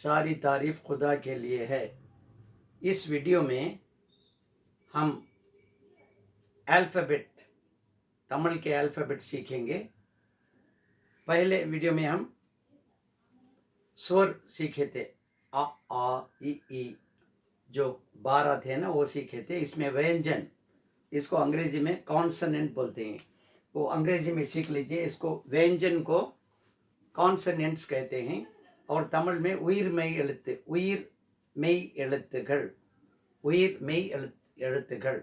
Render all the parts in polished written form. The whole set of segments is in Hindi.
सारी तारीफ खुदा के लिए है। इस वीडियो में हम अल्फ़ाबेट, तमिल के अल्फ़ाबेट सीखेंगे। पहले वीडियो में हम स्वर सीखे थे, अ, आ, ई, जो 12 थे ना, वो सीखे थे। इसमें व्यंजन, इसको अंग्रेजी में कॉन्सोनेंट बोलते हैं। वो अंग्रेजी में सीख लीजिए। इसको व्यंजन को कॉन्सोनेंट्स कहते हैं और तमिल में उயிர் மெய் எழுத்து, உயிர் மெய் எழுத்துகள், उயிர் மெய் எழுத்துகள்।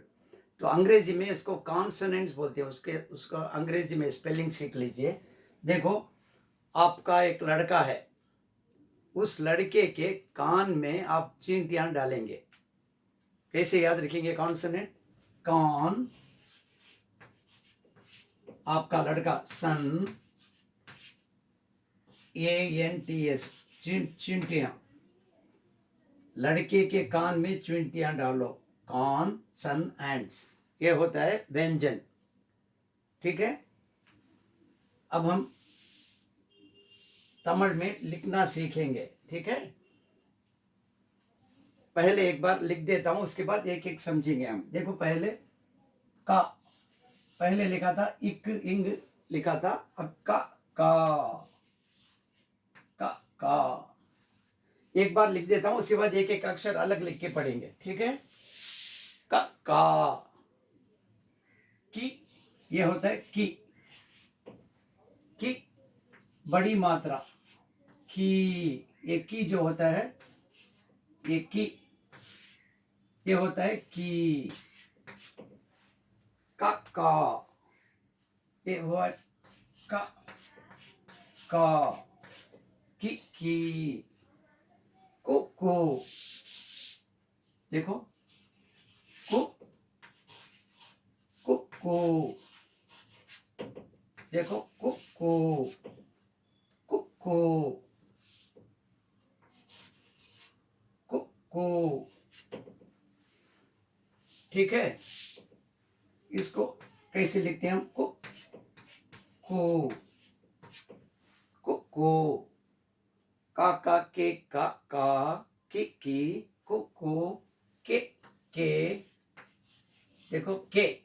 तो अंग्रेजी में इसको कॉन्सोनेंट्स बोलते हैं। उसका अंग्रेजी में स्पेलिंग सीख लीजिए। देखो, आपका एक लड़का है, उस लड़के के कान में आप चींटियां डालेंगे। कैसे याद रखेंगे कॉन्सोनेंट? कान, आपका लड़का सन, ANTS, चींटियां। लड़के के कान में चींटियां डालो, कान सन एंड्स, ये होता है व्यंजन। ठीक है। अब हम तमिल में लिखना सीखेंगे। ठीक है। पहले एक बार लिख देता हूं, उसके बाद एक एक समझेंगे हम। देखो, पहले का, पहले लिखा था इक इंग लिखा था, अब का का। एक बार लिख देता हूं, उसके बाद एक एक अक्षर अलग लिख के पढ़ेंगे। ठीक है। का की, ये होता है की बड़ी मात्रा की। ये की जो होता है, ये की, ये होता है की। का ये हुआ का की को। देखो, को देखो, को। ठीक है। इसको कैसे लिखते हैं हम? को का के की को के। देखो, के,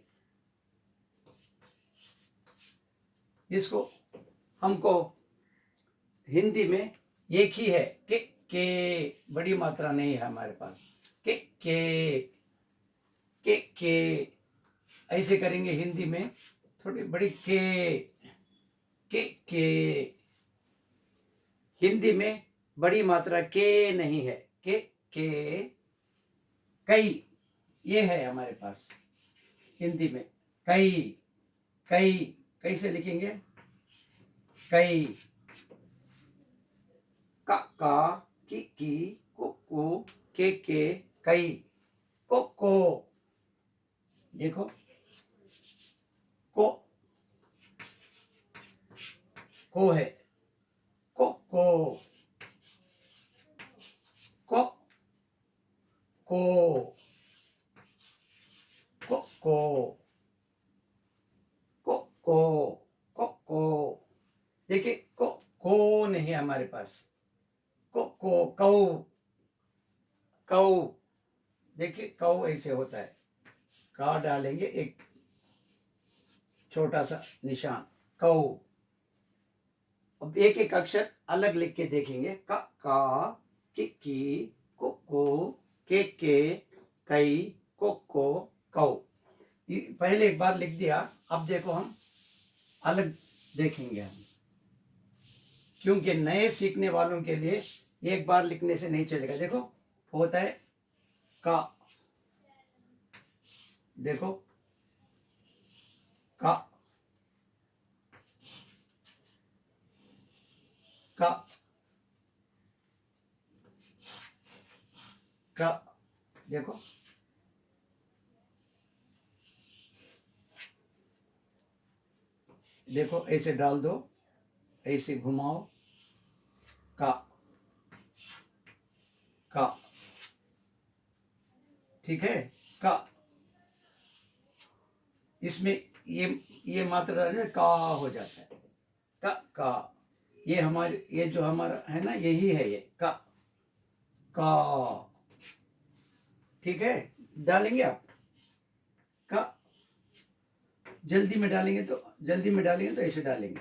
इसको हमको हिंदी में एक ही है, के बड़ी मात्रा नहीं है हमारे पास। के ऐसे करेंगे हिंदी में, थोड़ी बड़ी के। हिंदी में बड़ी मात्रा के नहीं है। के कई, ये है हमारे पास हिंदी में। कई कैसे लिखेंगे? कई, का की को के कई को। देखो, को है, को को देखिए, को नहीं है हमारे पास। कौ, देखिए, कौ ऐसे होता है। का डालेंगे एक छोटा सा निशान, कौ। अब एक एक अक्षर अलग लिख के देखेंगे। का की को के कई को कौ। पहले एक बार लिख दिया, अब देखो हम अलग देखेंगे हम, क्योंकि नए सीखने वालों के लिए एक बार लिखने से नहीं चलेगा। देखो, होता है का, देखो, का देखो, देखो, ऐसे डाल दो, ऐसे घुमाओ, का ठीक है। का, इसमें ये मात्रा है, का हो जाता है। का ये हमारे, ये जो हमारा है ना, यही है ये का। का। ठीक है, डालेंगे आप का। जल्दी में डालेंगे तो ऐसे डालेंगे,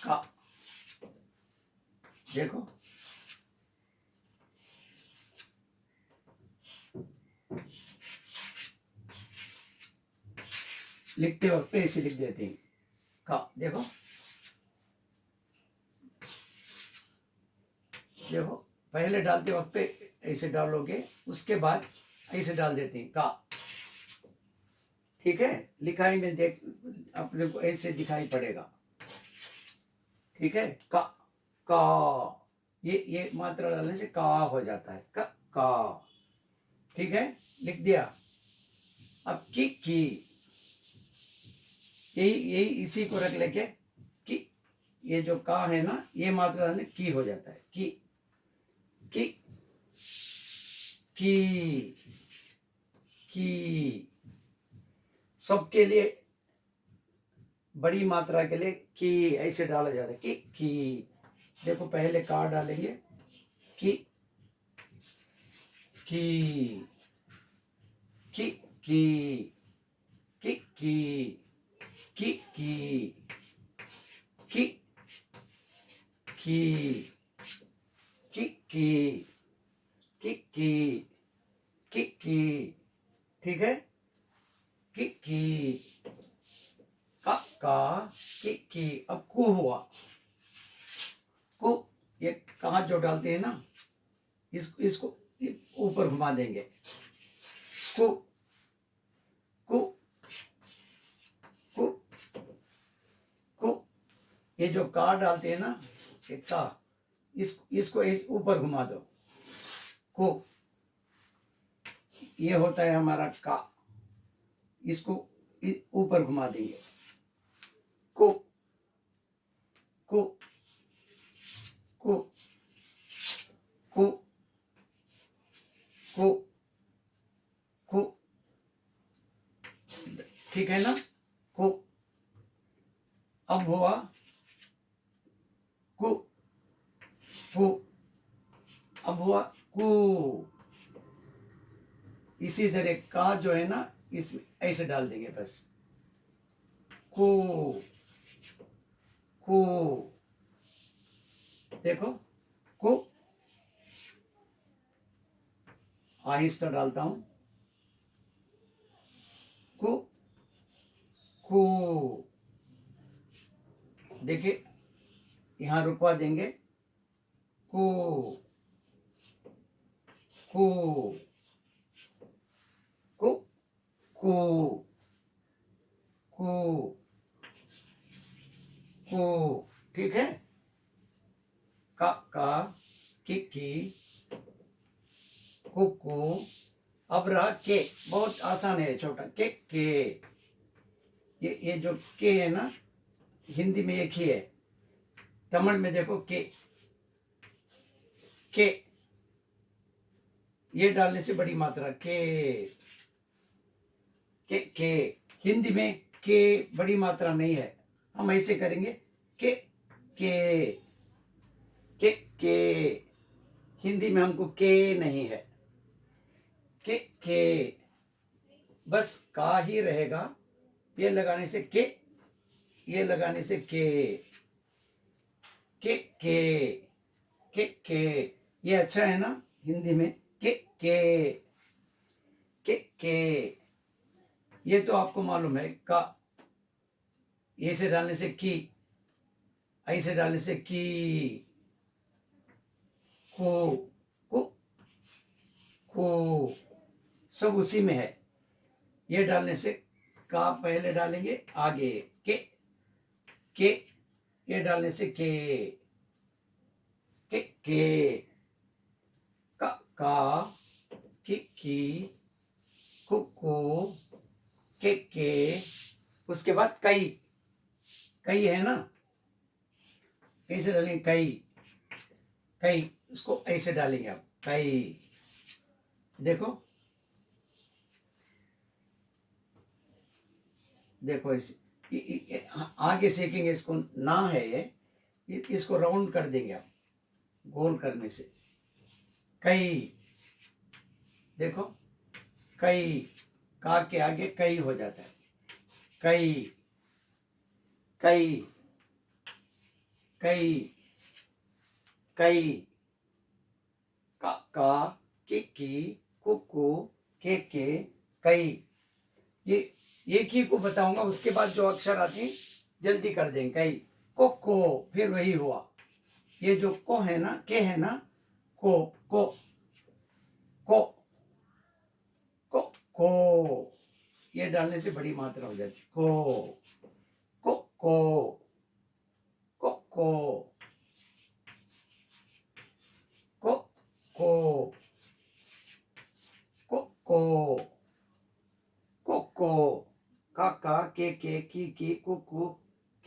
का। देखो, लिखते वक्त पे ऐसे लिख देते हैं, का। देखो देखो, पहले डालते वक्त पे ऐसे डालोगे, उसके बाद ऐसे डाल देते हैं, का। ठीक है, लिखाई में देख अपने को ऐसे दिखाई पड़ेगा। ठीक है, का। ये मात्रा डालने से का हो जाता है, का। ठीक है, लिख दिया। अब की, यही इसी को रख लेके कि ये जो का है ना, ये मात्रा डालने की हो जाता है, की की। सबके लिए बड़ी मात्रा के लिए की ऐसे डाला जाता है, की। देखो, पहले का डालेंगे, की की की की की की की की की की की की की। ठीक है, की का की। अब कु हुआ, कु। ये कहा जो डालते हैं ना, इसको ऊपर घुमा देंगे, कु कु कु कु। ये जो का डालते हैं ना, ये का, इसको ऊपर घुमा दो, को। ये होता है हमारा का, इसको ऊपर घुमा देंगे, को को को को को को। ठीक है ना, को। अब हुआ कु कु। अब हुआ कु। इसी तरह का जो है ना, इसमें ऐसे डाल देंगे बस, को को। देखो, को आहिस्ता डालता हूं, को को। देखिए, यहां रुकवा देंगे, को को को को को को। ठीक है, का की को। अब रहा के, बहुत आसान है, छोटा के। ये जो के है ना, हिंदी में एक ही है, तमिल में देखो के। ये डालने से बड़ी मात्रा के। हिंदी में के बड़ी मात्रा नहीं है, हम ऐसे करेंगे, के के के। हिंदी में हमको के नहीं है, के। बस का ही रहेगा, ये लगाने से के, ये लगाने से के। ये अच्छा है ना हिंदी में, के। ये तो आपको मालूम है, का। ऐसे डालने से की, ऐसे डालने से की, को सब उसी में है। ये डालने से का पहले डालेंगे, आगे के। ये डालने से के। का की को के। उसके बाद कई है ना, कैसे डालेंगे, कई। उसको ऐसे डालेंगे आप, कई। देखो देखो, ऐसे आगे सीखेंगे, इसको ना है ये, इसको राउंड कर देंगे आप, गोल करने से। कई, देखो कई, का के आगे कई हो जाता है। कई, कई, कई, कई, का, की, कुकू, के, कई। ये एक ही को बताऊंगा, उसके बाद जो अक्षर आते हैं जल्दी कर देंगे। कई, को, फिर वही हुआ। ये जो को है ना, के है ना, को, को, को, को, ये डालने से बड़ी मात्रा हो जाती। को, को, को, को, को, को, को, को, को, का, के, की, कुकू,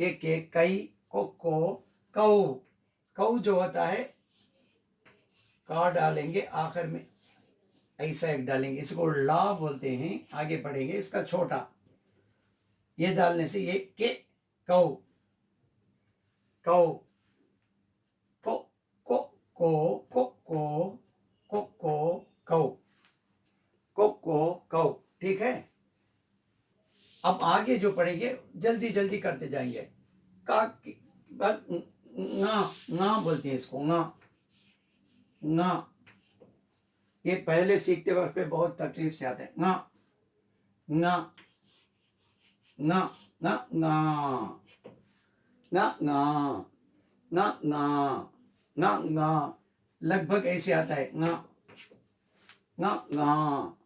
के, कई, को, कऊ। कऊ जो होता है, का डालेंगे आखिर में, ऐसा एक डालेंगे, इसको ला बोलते हैं। आगे पढ़ेंगे, इसका छोटा, ये डालने से ये के, कऊ, कऊ, को, को, को, कऊ। ठीक है। अब आगे जो पढ़ेंगे जल्दी जल्दी करते जाएंगे। का के बाद ना बोलते हैं इसको, ना। ये पहले सीखते वक्त पे बहुत तकलीफ से आते हैं। ना, ना, ना, ना, ना, ना, ना, ना, ना, ना, ना, लगभग ऐसे आता है। ना, ना, ना,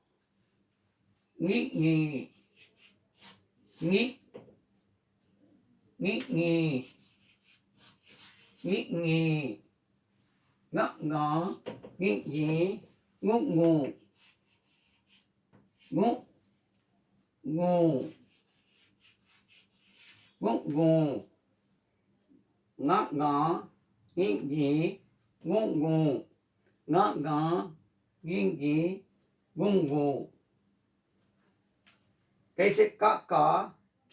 नी, नी, नी, नी, नी, नी, नी, ना, ना, नी, नी, ngу, ngु, ngु, ngु, ngु, ngु, ngã, ngã, nghi, nghi, ngु, ngु, ngã, ngã, nghi, nghi, ngु, ngु। कैसे? का,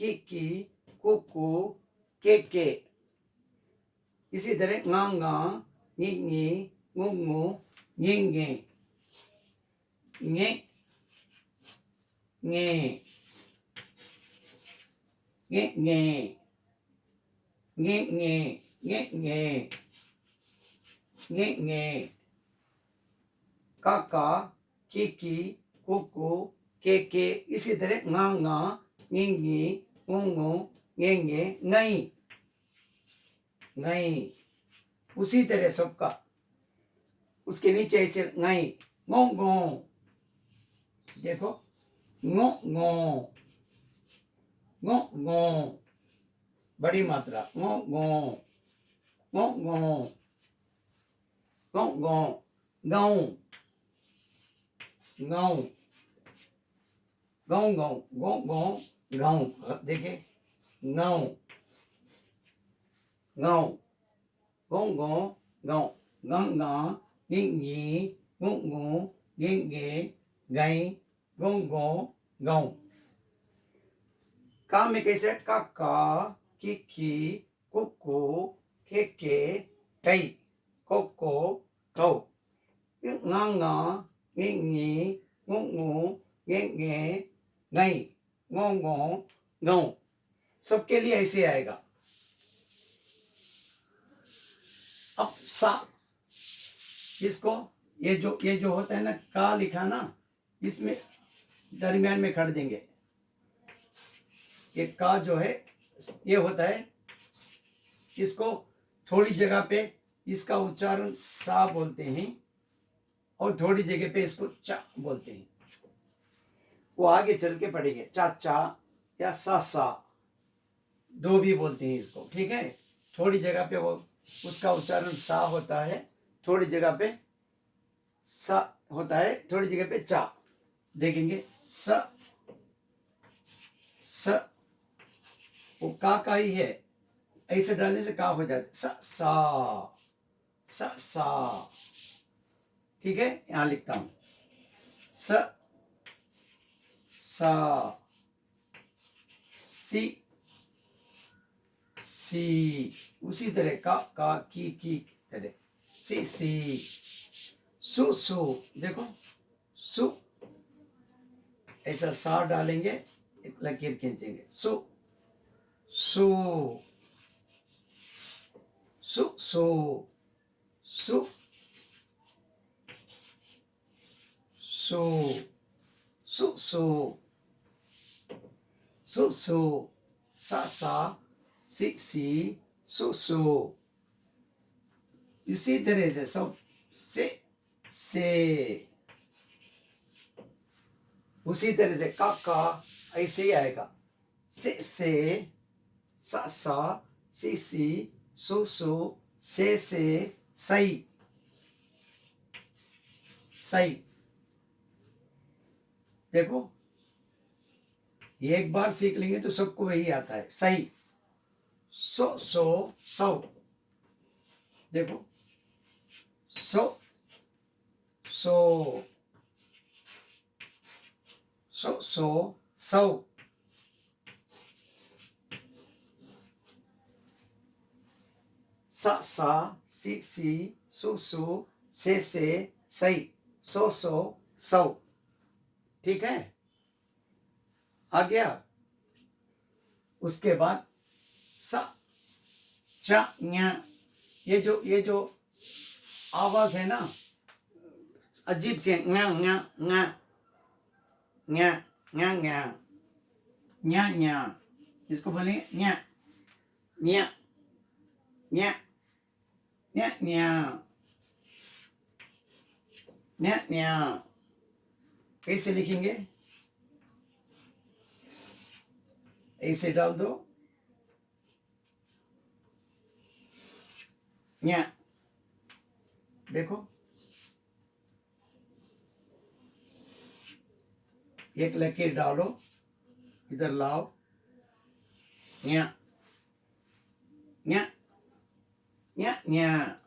की, कुकू, के। इसी तरह ngã, ngã, nghi, nghi, ngु, ngु, nghi, nghi, nghe, nghe, nghe, nghe, nghe, nghe, nghe, nghe, nghe, nghe, का, की, कुकू, के। इसी तरह ngã, nghi, ngु, nghe, नहीं, नहीं। उसी तरह सबका, उसके नीचे ऐसे नहीं, ngो। देखो, ngो, बड़ी मात्रा, ngो, गाँव, गाँव। देखिए, गाँव, गाँव, गंगा, गिंगी, गुंगू, गिंगे, गई, गुंगो, गाँव। का में कैसे? काका, किकी, कुकू, के, कई, कोको, कौ। nganga, ngingi, ngungu, ngenge, गई, गोंगो, गाँव। सबके लिए ऐसे आएगा। अब सा, इसको ये जो होता है ना, का लिखा ना, इसमें दरमियान में कर देंगे। ये का जो है, ये होता है, इसको थोड़ी जगह पे इसका उच्चारण सा बोलते हैं और थोड़ी जगह पे इसको चा बोलते हैं। वो आगे चल के पढ़ेंगे। चाचा या सा, दो भी बोलते हैं इसको। ठीक है। थोड़ी जगह पे वो उसका उच्चारण सा होता है, थोड़ी जगह पे सा होता है, थोड़ी जगह पे चा। देखेंगे, स, वो का ही है, ऐसे डालने से का हो जाता है। सा। ठीक है। यहां लिखता हूं, सा, सी, सी, उसी तरह का की तरह सी। सु, देखो सु, ऐसा सा डालेंगे, एक लकीर खींचेंगे, सु सु सु सु सु सु सु सु सु सा सी सु। इसी तरह से सब से उसी तरह से का ऐसे ही आएगा, से सा सी सु से सही सही। देखो एक बार सीख लेंगे तो सबको वही आता है, सही। सौ, देखो सौ सौ। सा सी सु से सही, सौ। ठीक है, आ गया। उसके बाद सा चा न्या, ये जो आवाज है ना अजीब से, न्या न्या न्या न्या न्या न्या न्या न्या, इसको बोलेंगे न्या न्या न्या न्या न्या न्या न्या। कैसे लिखेंगे, ऐसे डाल दो, न्या। देखो एक लकीर डालो, इधर लाओ, न्या न्या न्या न्या।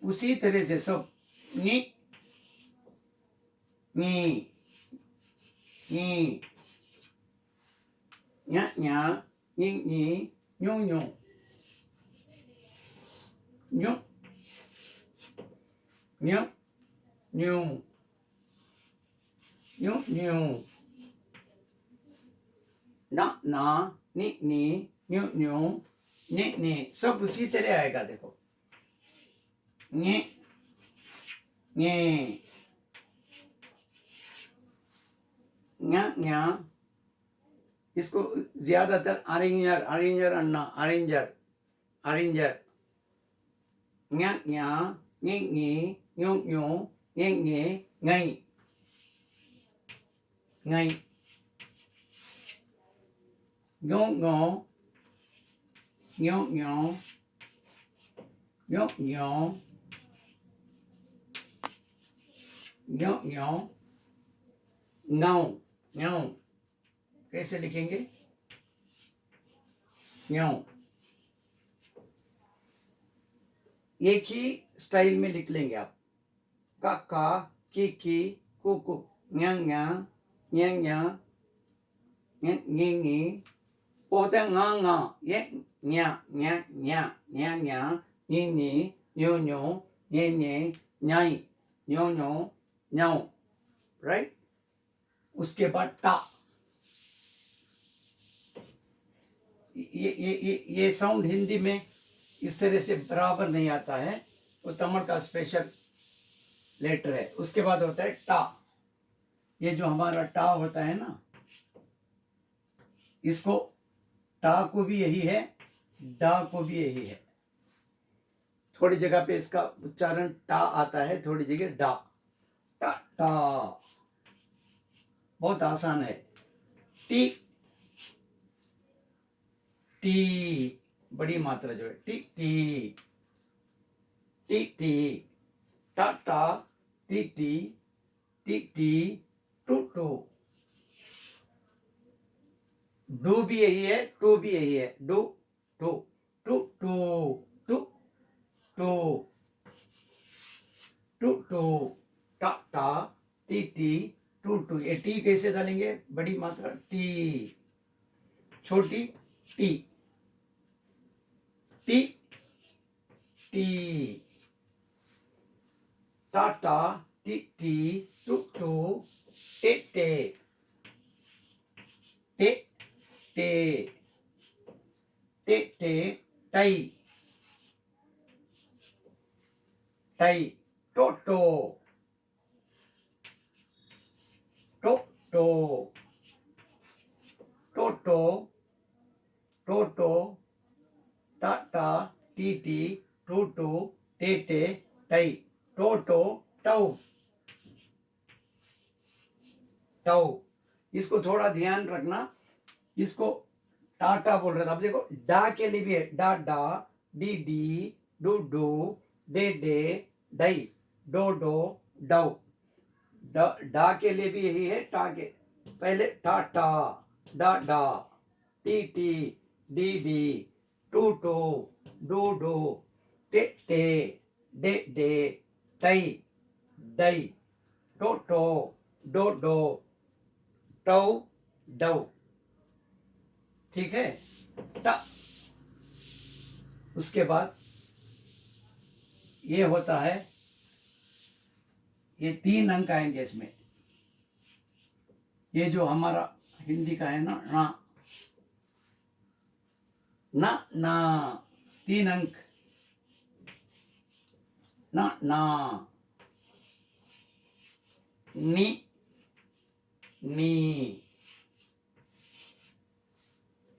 उसी तरह से सब, नी नी नी न्या न्या नी नी न्यू न्यू न्यू न्यू न्यू न्यू न्यू, ना ना नी नी न्यू न्यू ने, सब उसी तरह आएगा। देखो ने ने न्या न्या, इसको ज्यादातर अरेंजर अन्ना अरेंजर न्या न्या नी नी न्यू न्यू ने ngई ngई, न्यो न्यो न्यो न्यो न्यो न्यो न्यो न्यो न्यो न्यो। कैसे लिखेंगे, न्यो। एक ही स्टाइल में लिख लेंगे आप, का की कु न्या न्या न्या न्या न्या नी, वो होता है ङा, ये न्या न्या न्या न्या न्या नी नी न्यो न्यो ने न्याई न्यो न्यो न्यो, राइट। उसके बाद टा, ये साउंड हिंदी में इस तरह से बराबर नहीं आता है, वो तमिल का स्पेशल लेटर है। उसके बाद होता है टा, ये जो हमारा टा होता है ना, इसको टा को भी यही है, डा को भी यही है। थोड़ी जगह पे इसका उच्चारण टा आता है, थोड़ी जगह डा। टा टा बहुत आसान है। टी टी, बड़ी मात्रा जो है, टी टी टी टी, टा टा टी टी टी टी, टू टू। डू भी यही है, टू भी यही है, डू टू टू टू टू टू टू टू, टा टा टी टी टू टू। ये टी कैसे डालेंगे, बड़ी मात्रा टी, छोटी टी, टी टी, टाटा टी टी, टू टू, टे टे, टे टे, टे टे, टाई टाई, टोटो टोटो, टोटो टोटो, टाटा टीटी, टूटू, टेटे, टाई, टोटो, टाउ टाउ। इसको थोड़ा ध्यान रखना, इसको टाटा बोल रहे थे, अब देखो डा के लिए भी है, डा डा, डी डी, डू डू, डे डे, डई, डो डो, डव। डा के लिए भी यही है, टा के पहले टाटा, डा डा, टी टी, डी डी, टू टू, डू डू, टे टे, डे डे, टई डई, टो टो, डो डो, टव डव। ठीक है। टा, उसके बाद ये होता है, ये 3 अंक आएंगे इसमें। ये जो हमारा हिंदी का है ना, ना ना ना, 3 अंक, ना ना, नी नी,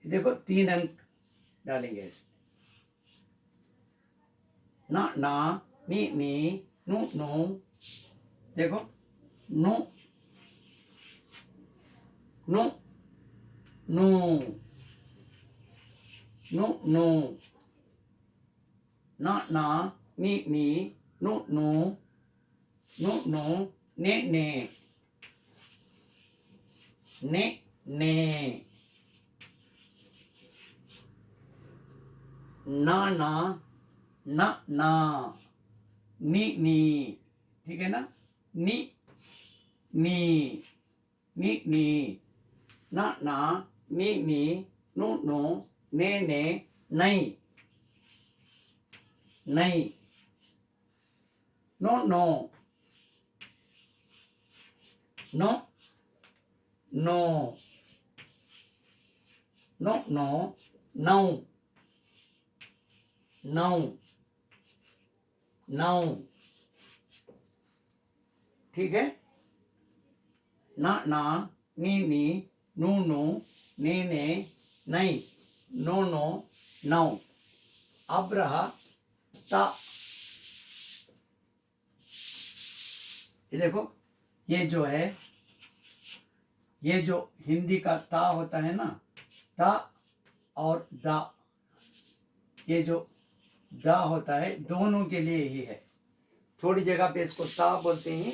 देखो 3 अंक डालेंगे इसमें, ना ना, नी नी, नु नु, देखो नु नु नु नु नु, ना ना, नी नी, नु नु, नु नु, ने ने, ने ने, ना ना, ना ना, नी नी, ठीक है ना, नी नी, नी नी, ना ना, नी नी, नु नु, ने ने, नहीं नहीं, नो नो, नो नो, नो नो, नौ नौ नौ, ठीक है। ना ना, नी नी, नू नू, ने ने, नहीं, नो नो, नौ। अब रहा ता, ये देखो, ये जो है, ये जो हिंदी का ता होता है ना, ता और दा, ये जो दा होता है, दोनों के लिए ही है। थोड़ी जगह पे इसको ता बोलते हैं,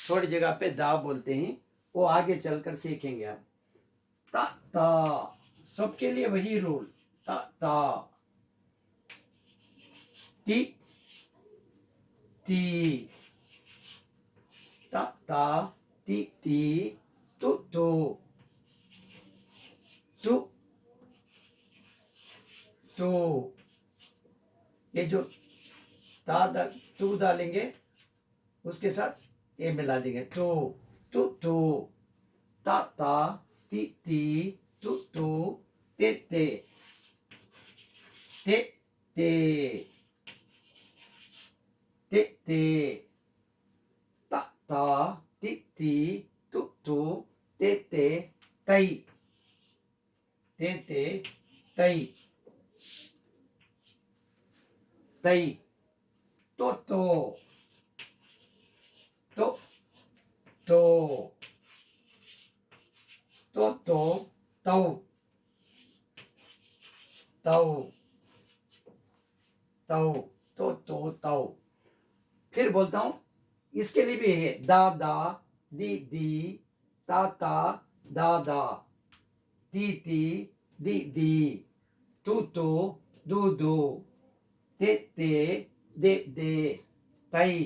थोड़ी जगह पे दा बोलते हैं, वो आगे चलकर सीखेंगे आप। ता ता, सबके लिए वही रूल, ता ता, ती ती, ता ता, ती ती, तू तू, तू तू, ये जो तू डालेंगे, उसके साथ ये मिला देंगे, तो तू तू, ता ता, ती ती, तू तू, ते ते, ते ते, ते ते, ता ता, ती ती, तू तू, ते ते, तई, ते ते, तई तई, तो तो तो तो तो तो, तौ तौ तौ, तो तौ। फिर बोलता हूं, इसके लिए भी है, दा दा, दी दी, ता ता, दा दा, ती ती, दी दी, तू तू, दू दू, ते ते, दे दे, तई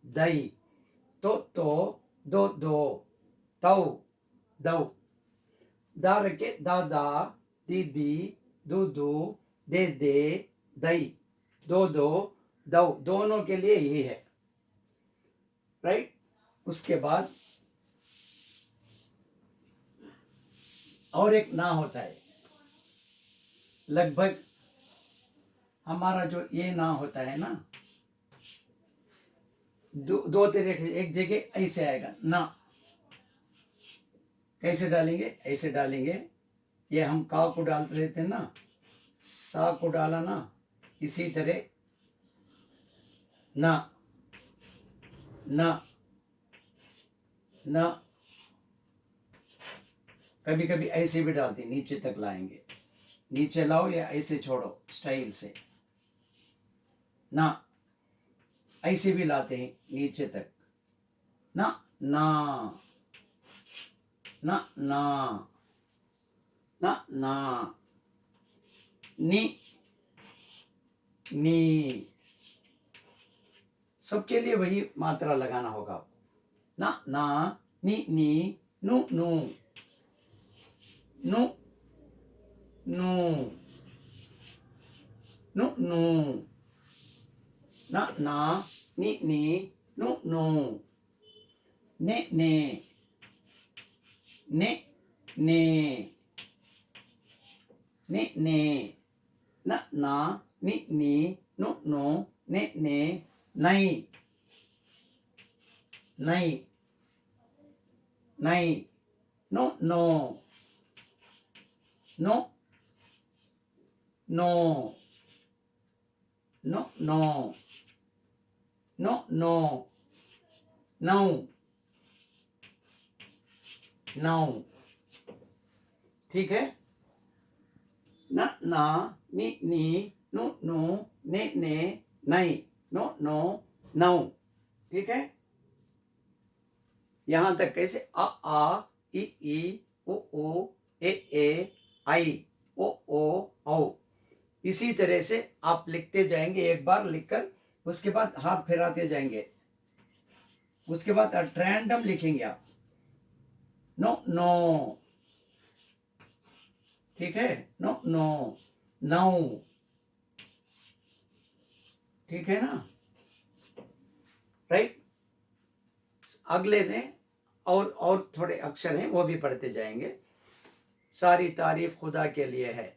दई, तो दो दो, तौ दौ। दा रखे, दादा, दीदी, दूदू, दे दे, दई, दो दो दो, दोनों के लिए यही है, राइट। उसके बाद और एक ना होता है, लगभग हमारा जो ये ना होता है ना, दो तरीके, एक जगह ऐसे आएगा ना, कैसे डालेंगे, ऐसे डालेंगे, ये हम का को डालते रहते हैं ना, सा को डाला ना, इसी तरह ना ना ना, कभी कभी ऐसे भी डालते हैं, नीचे तक लाएंगे, नीचे लाओ या ऐसे छोड़ो स्टाइल से, ना ऐसे भी लाते हैं नीचे तक, ना ना ना ना ना ना, नी नी, सबके लिए वही मात्रा लगाना होगा आपको, ना ना, नी नी, नु नु, नु नु, नु नु, ना ना, नी नी, नु नु, ने ने, ने ने, ने ने, ना ना, नी नी, नु नु, ने ने, नहीं नहीं नहीं, नो नो नो नो नो नो नो नो, नौ नौ, ठीक है। ना ना, नी नी, नु नु, ने ने, नहीं, नो नो, नौ, ठीक है। यहां तक कैसे, आ ई उ ए आई ओ औ, इसी तरह से आप लिखते जाएंगे, एक बार लिखकर उसके बाद हाथ फिराते जाएंगे, उसके बाद रैंडम लिखेंगे आप, नो नो, ठीक है, नो नो, नौ, ठीक है ना, राइट। अगले में और थोड़े अक्षर हैं, वो भी पढ़ते जाएंगे। सारी तारीफ खुदा के लिए है,